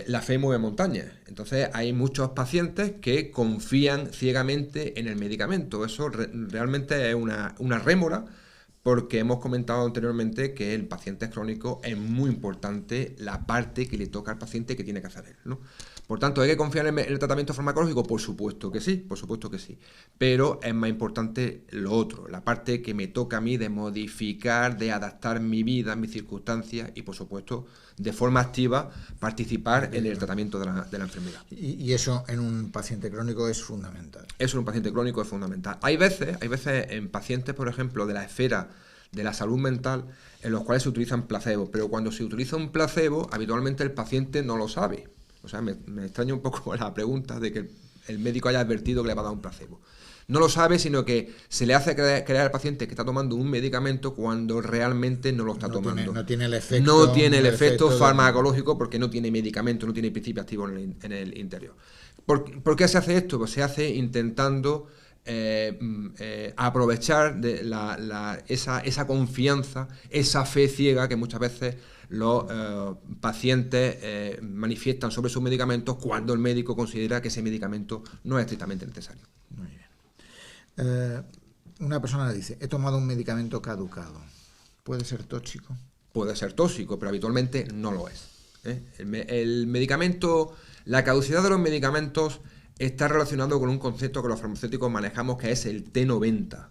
la fe mueve montañas. Entonces hay muchos pacientes que confían ciegamente en el medicamento. Eso realmente es una rémora, porque hemos comentado anteriormente que el paciente crónico es muy importante la parte que le toca al paciente que tiene que hacer él, ¿no? Por tanto, ¿hay que confiar en el tratamiento farmacológico? Por supuesto que sí, pero es más importante lo otro, la parte que me toca a mí de modificar, de adaptar mi vida, mis circunstancias y, por supuesto, de forma activa, participar en el tratamiento de la enfermedad. Y eso en un paciente crónico es fundamental. Eso en un paciente crónico es fundamental. Hay veces en pacientes, por ejemplo, de la esfera de la salud mental, en los cuales se utilizan placebos, pero cuando se utiliza un placebo, habitualmente el paciente no lo sabe. O sea, me extraña un poco la pregunta de que el médico haya advertido que le va a dar un placebo. No lo sabe, sino que se le hace creer al paciente que está tomando un medicamento cuando realmente no lo está tomando. No tiene el efecto. No tiene el efecto farmacológico porque no tiene medicamento, no tiene principio activo en el interior. ¿Por qué se hace esto? Pues se hace intentando aprovechar esa confianza, esa fe ciega que muchas veces los pacientes manifiestan sobre sus medicamentos cuando el médico considera que ese medicamento no es estrictamente necesario. Muy bien. Una persona dice, he tomado un medicamento caducado. ¿Puede ser tóxico? Puede ser tóxico, pero habitualmente no lo es. El medicamento, la caducidad de los medicamentos está relacionado con un concepto que los farmacéuticos manejamos, que es el T90.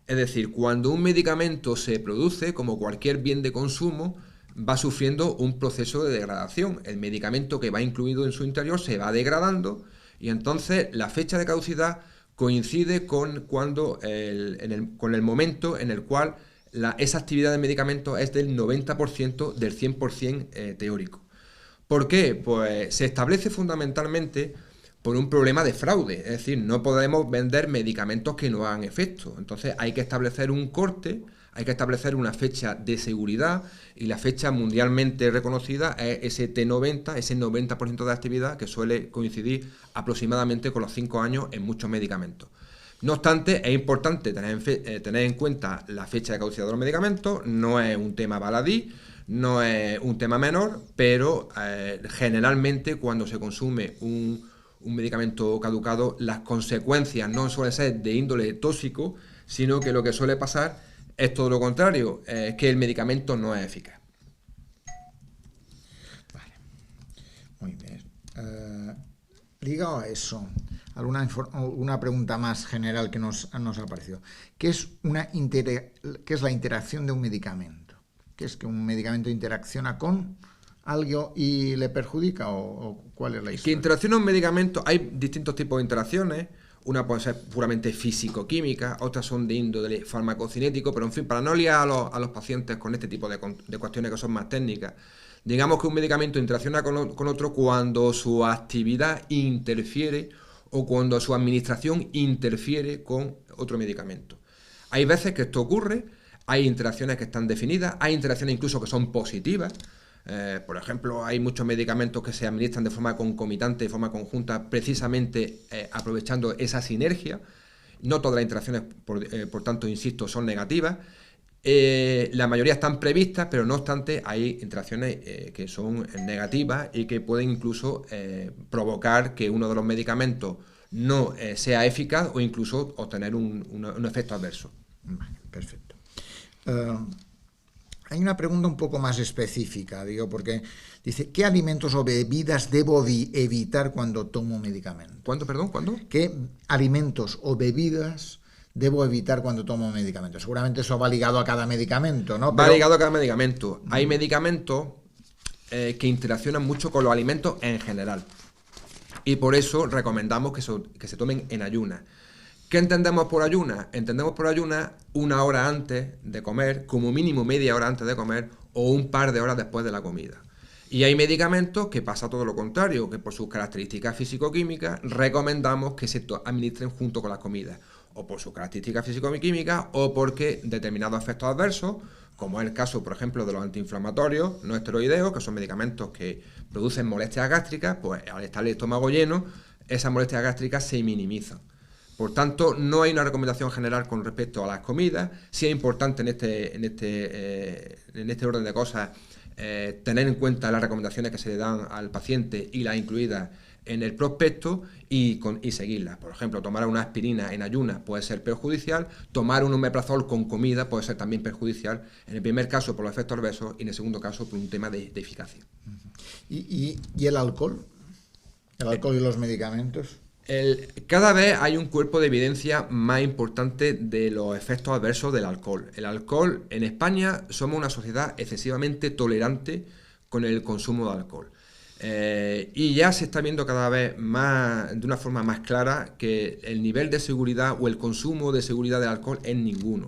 Es decir, cuando un medicamento se produce, como cualquier bien de consumo, va sufriendo un proceso de degradación. El medicamento que va incluido en su interior se va degradando y entonces la fecha de caducidad coincide con el momento en el cual esa actividad del medicamento es del 90% del 100% teórico. ¿Por qué? Pues se establece fundamentalmente por un problema de fraude, es decir, no podemos vender medicamentos que no hagan efecto. Entonces hay que establecer un corte, hay que establecer una fecha de seguridad y la fecha mundialmente reconocida es ese T90, ese 90% de actividad que suele coincidir aproximadamente con los 5 años en muchos medicamentos. No obstante, es importante tener en cuenta la fecha de caducidad de los medicamentos, no es un tema baladí, no es un tema menor, pero generalmente cuando se consume un medicamento caducado, las consecuencias no suelen ser de índole tóxico, sino que lo que suele pasar es todo lo contrario, es que el medicamento no es eficaz. Vale, muy bien. Ligado a eso, una pregunta más general que nos ha parecido. ¿Qué es la interacción de un medicamento? ¿Qué es que un medicamento interacciona con algo y le perjudica o cuál es la historia? Que interacciona un medicamento, hay distintos tipos de interacciones. una puede ser puramente físico-química, otras son de índole farmacocinético, pero en fin, para no liar a los pacientes con este tipo de cuestiones que son más técnicas, digamos que un medicamento interacciona con otro cuando su actividad interfiere o cuando su administración interfiere con otro medicamento. Hay veces que esto ocurre, hay interacciones que están definidas, hay interacciones incluso que son positivas. Por ejemplo, hay muchos medicamentos que se administran de forma concomitante, de forma conjunta, precisamente aprovechando esa sinergia. No todas las interacciones, por tanto, insisto, son negativas. La mayoría están previstas, pero no obstante hay interacciones que son negativas y que pueden incluso provocar que uno de los medicamentos no sea eficaz o incluso obtener un efecto adverso. Vale, perfecto. Hay una pregunta un poco más específica, digo, porque dice, ¿qué alimentos o bebidas debo evitar cuando tomo medicamento? ¿Cuándo, perdón? ¿Cuándo? ¿Qué alimentos o bebidas debo evitar cuando tomo medicamentos? Seguramente eso va ligado a cada medicamento, ¿no? Va ligado a cada medicamento. Hay medicamentos que interaccionan mucho con los alimentos en general. Y por eso recomendamos que se tomen en ayunas. ¿Qué entendemos por ayunas? Entendemos por ayunas 1 hora antes de comer, como mínimo media hora antes de comer, o un par de horas después de la comida. Y hay medicamentos que pasa todo lo contrario, que por sus características físico-químicas recomendamos que se administren junto con las comidas, o por sus características físico-químicas, o porque determinados efectos adversos, como es el caso, por ejemplo, de los antiinflamatorios no esteroideos, que son medicamentos que producen molestias gástricas, pues al estar el estómago lleno, esas molestias gástricas se minimizan. Por tanto, no hay una recomendación general con respecto a las comidas. Sí es importante en este orden de cosas tener en cuenta las recomendaciones que se le dan al paciente y las incluidas en el prospecto y seguirlas. Por ejemplo, tomar una aspirina en ayunas puede ser perjudicial, tomar un omeprazol con comida puede ser también perjudicial, en el primer caso por los efectos adversos y en el segundo caso por un tema de eficacia. ¿Y el alcohol? ¿El alcohol y los medicamentos? Cada vez hay un cuerpo de evidencia más importante de los efectos adversos del alcohol. El alcohol, en España, somos una sociedad excesivamente tolerante con el consumo de alcohol. Y ya se está viendo cada vez más, de una forma más clara, que el nivel de seguridad o el consumo de seguridad del alcohol es ninguno.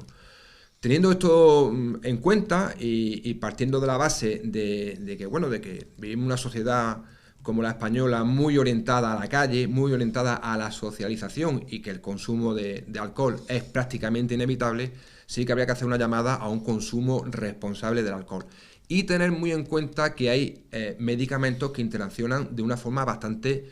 Teniendo esto en cuenta y partiendo de la base de que vivimos una sociedad como la española muy orientada a la calle, muy orientada a la socialización y que el consumo de alcohol es prácticamente inevitable, sí que habría que hacer una llamada a un consumo responsable del alcohol. Y tener muy en cuenta que hay medicamentos que interaccionan de una forma bastante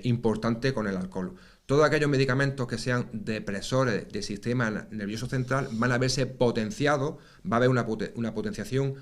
importante con el alcohol. Todos aquellos medicamentos que sean depresores del sistema nervioso central van a verse potenciados, va a haber una potenciación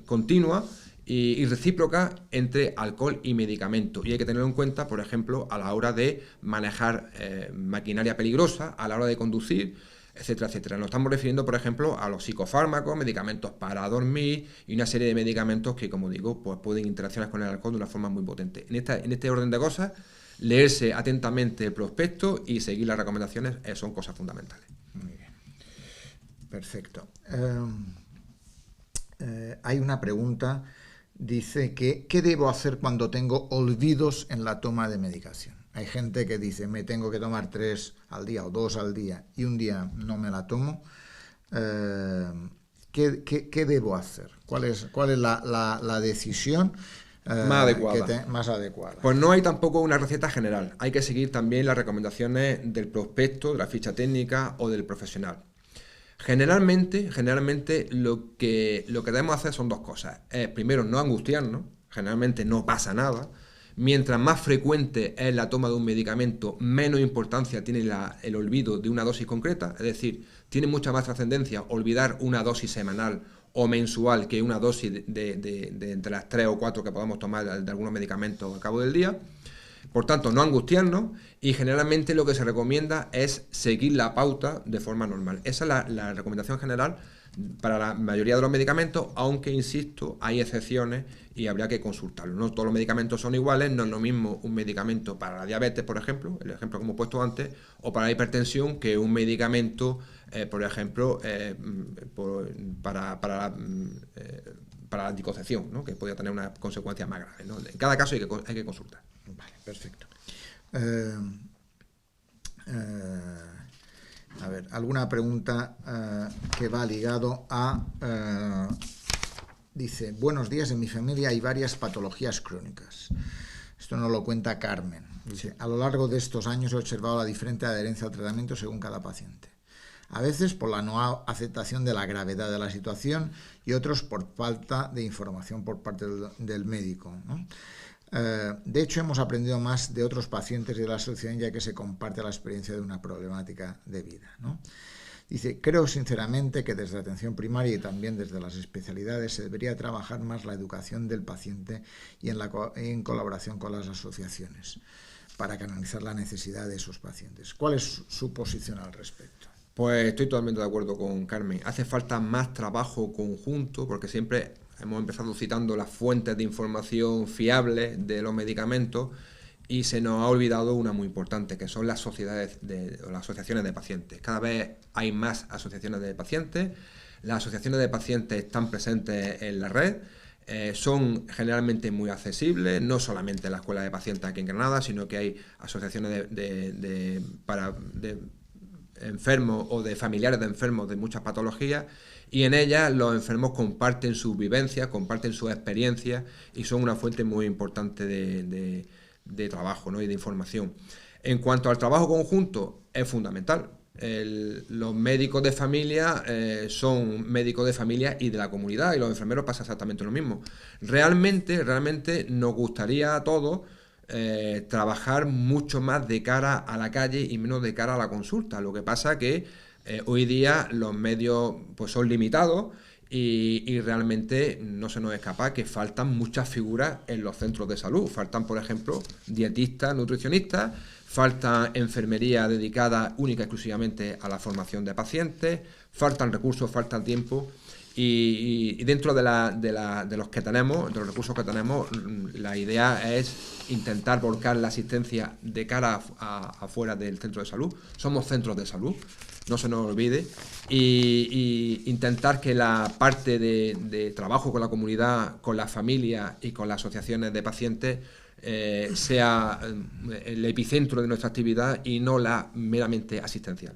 continua y recíproca entre alcohol y medicamento. Y hay que tenerlo en cuenta, por ejemplo, a la hora de manejar maquinaria peligrosa, a la hora de conducir, etcétera, etcétera. Nos estamos refiriendo, por ejemplo, a los psicofármacos, medicamentos para dormir y una serie de medicamentos que, como digo, pues pueden interaccionar con el alcohol de una forma muy potente. En este orden de cosas, leerse atentamente el prospecto y seguir las recomendaciones son cosas fundamentales. Muy bien. Perfecto. Hay una pregunta, dice que ¿qué debo hacer cuando tengo olvidos en la toma de medicación? Hay gente que dice, me tengo que tomar 3 al día o 2 al día y un día no me la tomo. ¿Qué debo hacer? ¿Cuál es la decisión más adecuada? Pues no hay tampoco una receta general. Hay que seguir también las recomendaciones del prospecto, de la ficha técnica o del profesional. Generalmente lo que debemos hacer son 2 cosas. Primero, no angustiarnos. Generalmente no pasa nada. Mientras más frecuente es la toma de un medicamento, menos importancia tiene el olvido de una dosis concreta. Es decir, tiene mucha más trascendencia olvidar una dosis semanal o mensual que una dosis de entre las 3 o 4 que podamos tomar de algunos medicamentos al cabo del día. Por tanto, no angustiarnos y generalmente lo que se recomienda es seguir la pauta de forma normal. Esa es la recomendación general para la mayoría de los medicamentos, aunque, insisto, hay excepciones y habría que consultarlo. No todos los medicamentos son iguales, no es lo mismo un medicamento para la diabetes, por ejemplo, el ejemplo que hemos puesto antes, o para la hipertensión, que un medicamento, por ejemplo, para la anticoncepción, ¿no? Que podría tener unas consecuencias más graves, ¿no? En cada caso hay que consultar. Vale, perfecto. A ver, alguna pregunta que va ligado a... dice, buenos días, en mi familia hay varias patologías crónicas. Esto nos lo cuenta Carmen. Dice, a lo largo de estos años he observado la diferente adherencia al tratamiento según cada paciente. A veces por la no aceptación de la gravedad de la situación y otros por falta de información por parte del médico, ¿no? De hecho, hemos aprendido más de otros pacientes y de la asociación ya que se comparte la experiencia de una problemática de vida, ¿no? Dice, creo sinceramente que desde la atención primaria y también desde las especialidades se debería trabajar más la educación del paciente y en colaboración con las asociaciones para canalizar la necesidad de esos pacientes. ¿Cuál es su posición al respecto? Pues estoy totalmente de acuerdo con Carmen. Hace falta más trabajo conjunto porque siempre hemos empezado citando las fuentes de información fiables de los medicamentos y se nos ha olvidado una muy importante, que son las sociedades o las asociaciones de pacientes. Cada vez hay más asociaciones de pacientes. Las asociaciones de pacientes están presentes en la red. Son generalmente muy accesibles, no solamente en la Escuela de Pacientes aquí en Granada, sino que hay asociaciones de enfermos o de familiares de enfermos de muchas patologías, y en ellas los enfermos comparten sus vivencias, comparten sus experiencias y son una fuente muy importante de trabajo, ¿no? Y de información. En cuanto al trabajo conjunto, es fundamental. Los médicos de familia son médicos de familia y de la comunidad, y los enfermeros pasa exactamente lo mismo. Realmente nos gustaría a todos trabajar mucho más de cara a la calle y menos de cara a la consulta. Lo que pasa que hoy día los medios pues son limitados y realmente no se nos escapa que faltan muchas figuras en los centros de salud. Faltan, por ejemplo, dietistas, nutricionistas, falta enfermería dedicada única y exclusivamente a la formación de pacientes, faltan recursos, falta tiempo. Y dentro de los que tenemos, de los recursos que tenemos, la idea es intentar volcar la asistencia de cara afuera del centro de salud. Somos centros de salud, no se nos olvide, y intentar que la parte de trabajo con la comunidad, con las familias y con las asociaciones de pacientes sea el epicentro de nuestra actividad y no la meramente asistencial.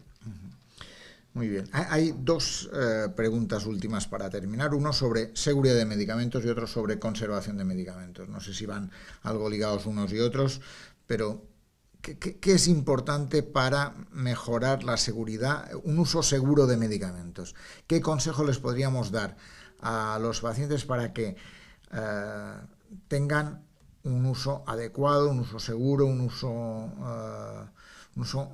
Muy bien. Hay dos preguntas últimas para terminar. Uno sobre seguridad de medicamentos y otro sobre conservación de medicamentos. No sé si van algo ligados unos y otros, pero ¿qué es importante para mejorar la seguridad, un uso seguro de medicamentos? ¿Qué consejo les podríamos dar a los pacientes para que tengan un uso adecuado, un uso seguro, un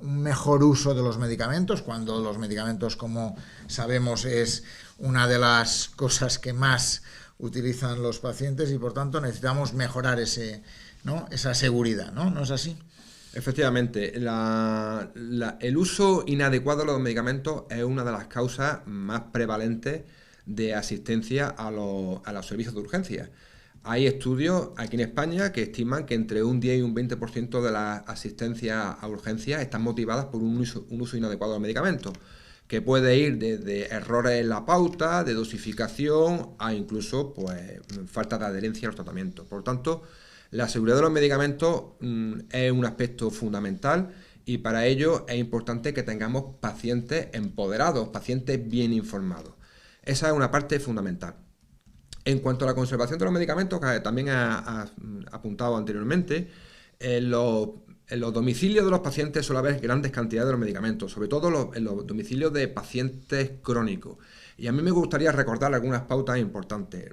mejor uso de los medicamentos, cuando los medicamentos, como sabemos, es una de las cosas que más utilizan los pacientes y por tanto necesitamos mejorar esa seguridad, ¿no? ¿No es así? Efectivamente, el uso inadecuado de los medicamentos es una de las causas más prevalentes de asistencia a los servicios de urgencia. Hay estudios aquí en España que estiman que entre un 10 y un 20% de las asistencias a urgencias están motivadas por un uso inadecuado de medicamentos, que puede ir desde errores en la pauta, de dosificación, a incluso pues falta de adherencia a los tratamientos. Por lo tanto, la seguridad de los medicamentos es un aspecto fundamental y para ello es importante que tengamos pacientes empoderados, pacientes bien informados. Esa es una parte fundamental. En cuanto a la conservación de los medicamentos, que también ha apuntado anteriormente, en los domicilios de los pacientes suele haber grandes cantidades de los medicamentos, sobre todo en los domicilios de pacientes crónicos. Y a mí me gustaría recordar algunas pautas importantes.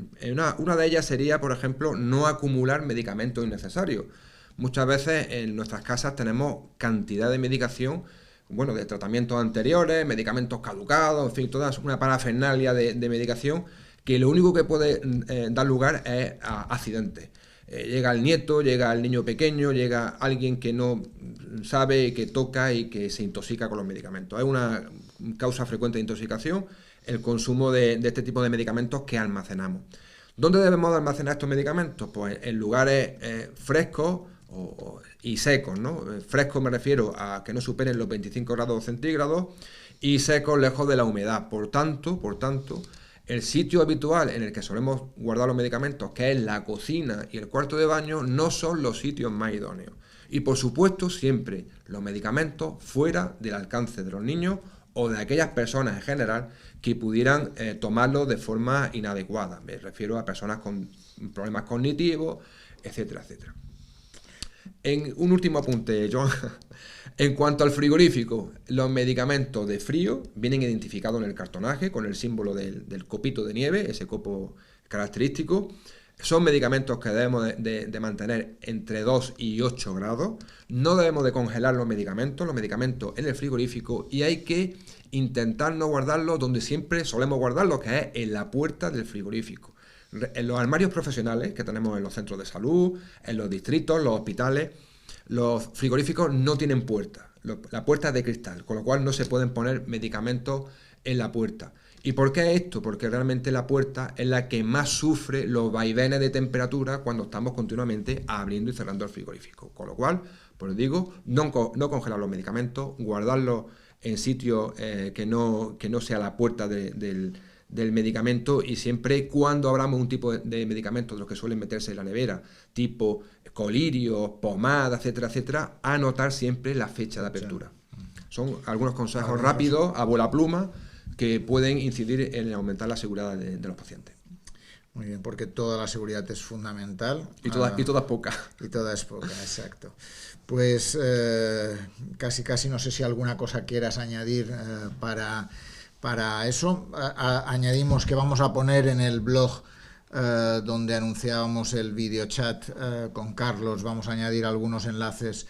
Una de ellas sería, por ejemplo, no acumular medicamentos innecesarios. Muchas veces en nuestras casas tenemos cantidad de medicación, de tratamientos anteriores, medicamentos caducados, en fin, toda una parafernalia de medicación que lo único que puede dar lugar es a accidentes. Llega el nieto, llega el niño pequeño, llega alguien que no sabe, que toca y que se intoxica con los medicamentos. Es una causa frecuente de intoxicación el consumo de este tipo de medicamentos que almacenamos. ¿Dónde debemos almacenar estos medicamentos? Pues en lugares frescos y secos, ¿no? Frescos me refiero a que no superen los 25 grados centígrados y secos lejos de la humedad. Por tanto, el sitio habitual en el que solemos guardar los medicamentos, que es la cocina y el cuarto de baño, no son los sitios más idóneos. Y por supuesto, siempre los medicamentos fuera del alcance de los niños o de aquellas personas en general que pudieran tomarlo de forma inadecuada. Me refiero a personas con problemas cognitivos, etcétera, etcétera. En un último apunte, Joan. En cuanto al frigorífico, los medicamentos de frío vienen identificados en el cartonaje con el símbolo del copito de nieve, ese copo característico. Son medicamentos que debemos de mantener entre 2 y 8 grados. No debemos de congelar los medicamentos en el frigorífico, y hay que intentar no guardarlos donde siempre solemos guardarlos, que es en la puerta del frigorífico. En los armarios profesionales que tenemos en los centros de salud, en los distritos, los hospitales, los frigoríficos no tienen puerta. La puerta es de cristal, con lo cual no se pueden poner medicamentos en la puerta. ¿Y por qué esto? Porque realmente la puerta es la que más sufre los vaivenes de temperatura cuando estamos continuamente abriendo y cerrando el frigorífico. Con lo cual, pues digo, no congelar los medicamentos, guardarlos en sitios que no sea la puerta del medicamento, y siempre cuando abramos un tipo de medicamentos de los que suelen meterse en la nevera, tipo colirios, pomadas, etcétera, etcétera, anotar siempre la fecha de apertura. Son algunos consejos rápidos, a bola pluma, que pueden incidir en aumentar la seguridad de los pacientes. Muy bien, porque toda la seguridad es fundamental. Y toda es poca. Y toda es poca, exacto. Pues casi no sé si alguna cosa quieras añadir para eso. Añadimos que vamos a poner en el blog donde anunciábamos el videochat con Carlos, vamos a añadir algunos enlaces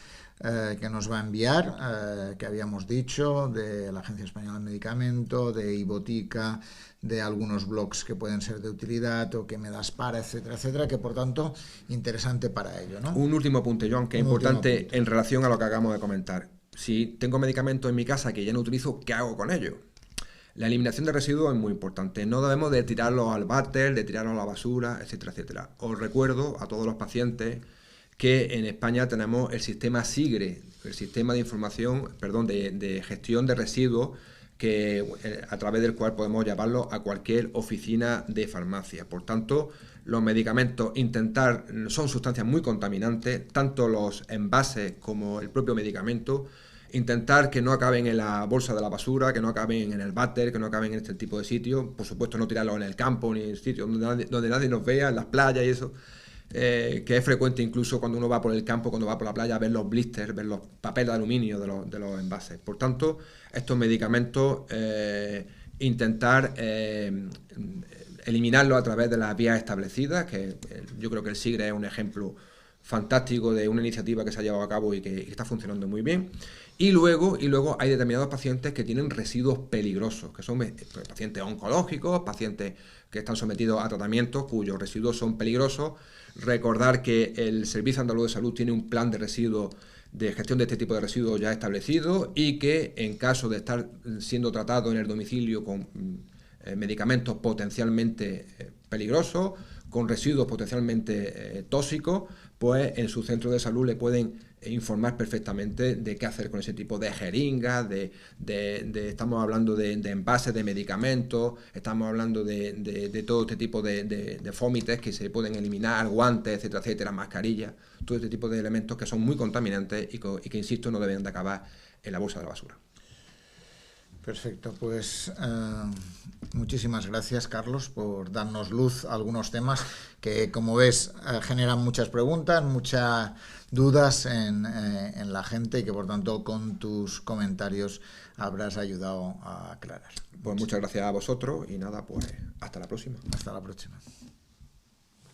que nos va a enviar, que habíamos dicho, de la Agencia Española de Medicamento, de iBotica, de algunos blogs que pueden ser de utilidad, o que me das para, etcétera, etcétera, que por tanto, interesante para ello, ¿no? Un último apunte, Joan, que es importante en relación a lo que acabamos de comentar. Si tengo medicamentos en mi casa que ya no utilizo, ¿qué hago con ellos? La eliminación de residuos es muy importante. No debemos de tirarlos al váter, de tirarlos a la basura, etcétera, etcétera. Os recuerdo a todos los pacientes que en España tenemos el sistema SIGRE, el sistema de gestión de residuos, que a través del cual podemos llevarlo a cualquier oficina de farmacia. Por tanto, los medicamentos son sustancias muy contaminantes, tanto los envases como el propio medicamento. Intentar que no acaben en la bolsa de la basura, que no acaben en el váter, que no acaben en este tipo de sitios. Por supuesto, no tirarlos en el campo ni en sitios donde nadie nos vea, en las playas y eso. Que es frecuente incluso cuando uno va por el campo, cuando va por la playa, ver los blisters, ver los papeles de aluminio de los envases. Por tanto, estos medicamentos intentar eliminarlos a través de las vías establecidas, que yo creo que el SIGRE es un ejemplo fantástico de una iniciativa que se ha llevado a cabo y que está funcionando muy bien. Y luego hay determinados pacientes que tienen residuos peligrosos, que son pacientes oncológicos, pacientes que están sometidos a tratamientos cuyos residuos son peligrosos. Recordar que el Servicio Andaluz de Salud tiene un plan de residuos, de gestión de este tipo de residuos ya establecido, y que en caso de estar siendo tratado en el domicilio con medicamentos potencialmente peligrosos, con residuos potencialmente tóxicos, pues en su centro de salud le pueden informar perfectamente de qué hacer con ese tipo de jeringas, estamos hablando de envases de medicamentos, estamos hablando de todo este tipo de fómites que se pueden eliminar, guantes, etcétera, etcétera, mascarillas, todo este tipo de elementos que son muy contaminantes y que, insisto, no deben de acabar en la bolsa de la basura. Perfecto, pues muchísimas gracias, Carlos, por darnos luz a algunos temas que, como ves, generan muchas preguntas, muchas dudas en la gente, y que por tanto con tus comentarios habrás ayudado a aclarar. Pues muchas gracias a vosotros y nada, pues hasta la próxima. Hasta la próxima.